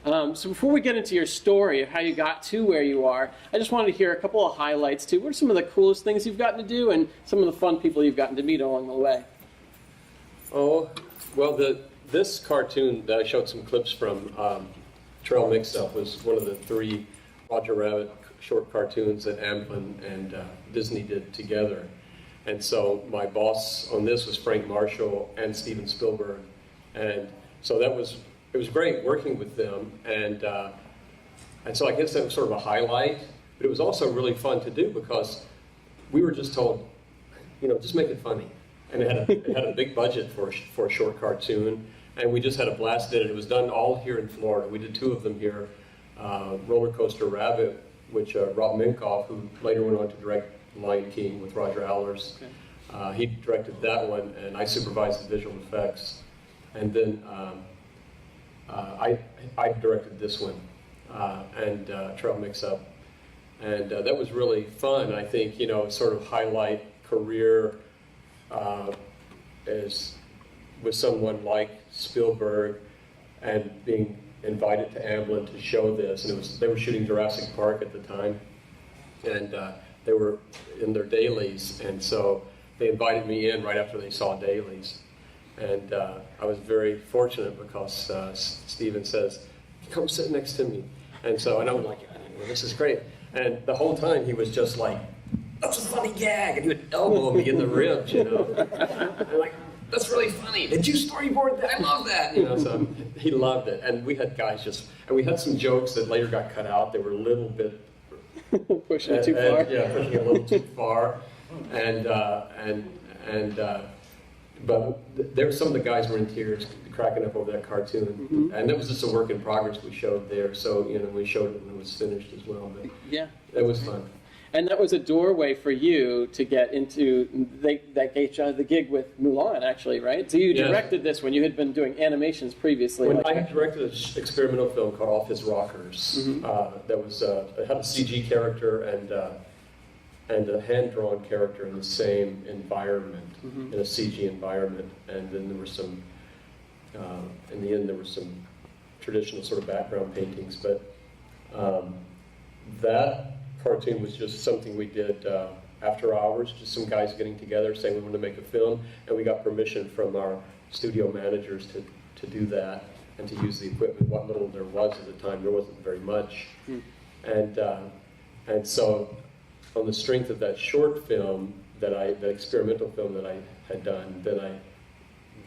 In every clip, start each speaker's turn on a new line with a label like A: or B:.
A: So before we get into your story of how you got to where you are, I just wanted to hear a couple of highlights too. What are some of the coolest things you've gotten to do and some of the fun people you've gotten to meet along the way?
B: Oh, well, this cartoon that I showed some clips from, Trail Mix-Up, was one of the 3 Roger Rabbit short cartoons that Amblin and Disney did together. And so my boss on this was Frank Marshall and Steven Spielberg. And so it was great working with them. And so I guess that was sort of a highlight, but it was also really fun to do because we were just told, just make it funny. And it had a big budget for a short cartoon, and we just had a blast at it. It was done all here in Florida. We did 2 of them here. Roller Coaster Rabbit, which Rob Minkoff, who later went on to direct Lion King with Roger Allers, he directed that one, and I supervised the visual effects. And then I directed this one, and Trail Mix-Up. And that was really fun. I think, sort of highlight career as with someone like Spielberg and being invited to Amblin to show this. And they were shooting Jurassic Park at the time, and they were in their dailies, and so they invited me in right after they saw dailies. And I was very fortunate because Steven says, "Come sit next to me." And I was like, well, this is great. And the whole time he was just like, "That's a funny gag," and he would elbow me in the ribs, And I'm like, "That's really funny. Did you storyboard that? I love that." So he loved it. And we had guys and we had some jokes that later got cut out. They were a little bit
A: pushing it too far.
B: Yeah, pushing it a little too far. But there, some of the guys were in tears, cracking up over that cartoon, and that was just a work in progress we showed there. So we showed it when it was finished as well. But
A: yeah,
B: that was fun.
A: And that was a doorway for you to get into that the gig with Mulan, actually, right? So you directed this when you had been doing animations previously.
B: When I had directed an experimental film called Off His Rockers. That was it had a CG character and a hand-drawn character in the same environment, in a CG environment. And then there were some, in the end, there were some traditional sort of background paintings. But that cartoon was just something we did after hours, just some guys getting together saying we want to make a film, and we got permission from our studio managers to do that and to use the equipment, what little there was at the time. There wasn't very much. And so on the strength of that short film, that experimental film that I had done, then I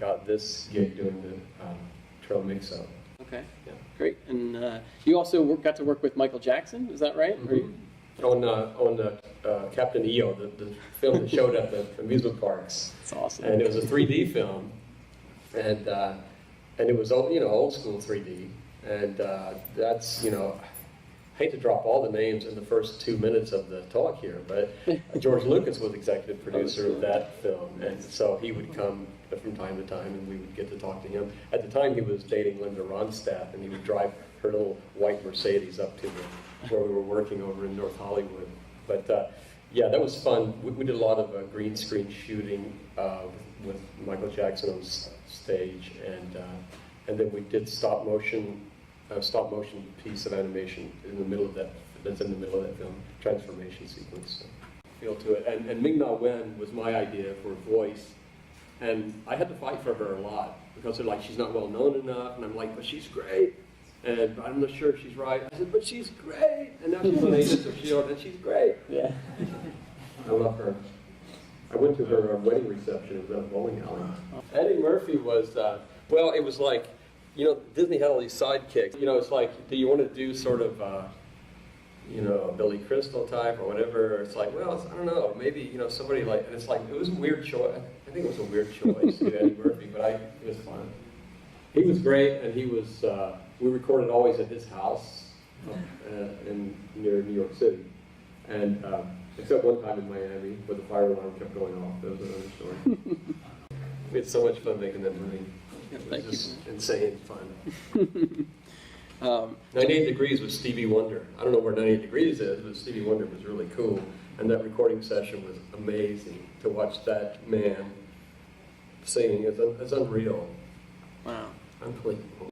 B: got this gig doing the Trail Mix-Up.
A: Okay, yeah, great. And you also got to work with Michael Jackson, is that right?
B: On Captain EO, the film that showed up at amusement parks.
A: That's awesome.
B: And it was a 3D film, and it was old school 3D, and that's I hate to drop all the names in the first 2 minutes of the talk here, but George Lucas was executive producer of that film, and so he would come from time to time, and we would get to talk to him. At the time, he was dating Linda Ronstadt, and he would drive her little white Mercedes up to where we were working over in North Hollywood. But yeah, that was fun. We did a lot of green screen shooting with Michael Jackson on stage, and then we did stop motion piece of animation in the middle of that. That's in the middle of that film, transformation sequence. So feel to it. And Ming-Na Wen was my idea for voice, and I had to fight for her a lot because they're like, she's not well known enough, and I'm like, but she's great. And I'm not sure if she's right. I said, but she's great. And now she's on Ages of S.H.I.E.L.D., and she's great.
A: Yeah.
B: I love her. I went to her wedding reception at the bowling alley. Eddie Murphy was, well, it was like, Disney had all these sidekicks. It's like, do you want to do sort of, a Billy Crystal type or whatever? It's like, well, I don't know, maybe, somebody like, and it's like, it was a weird choice. I think it was a weird choice to do Eddie Murphy, but it was fun. He was great, and he was, we recorded always at his house near New York City. And except one time in Miami where the fire alarm kept going off. That was another story. We had so much fun making that movie. It was just insane fun. 98 Degrees was Stevie Wonder. I don't know where 98 Degrees is, but Stevie Wonder was really cool. And that recording session was amazing to watch that man singing. It's unreal.
A: Wow.
B: Unbelievable.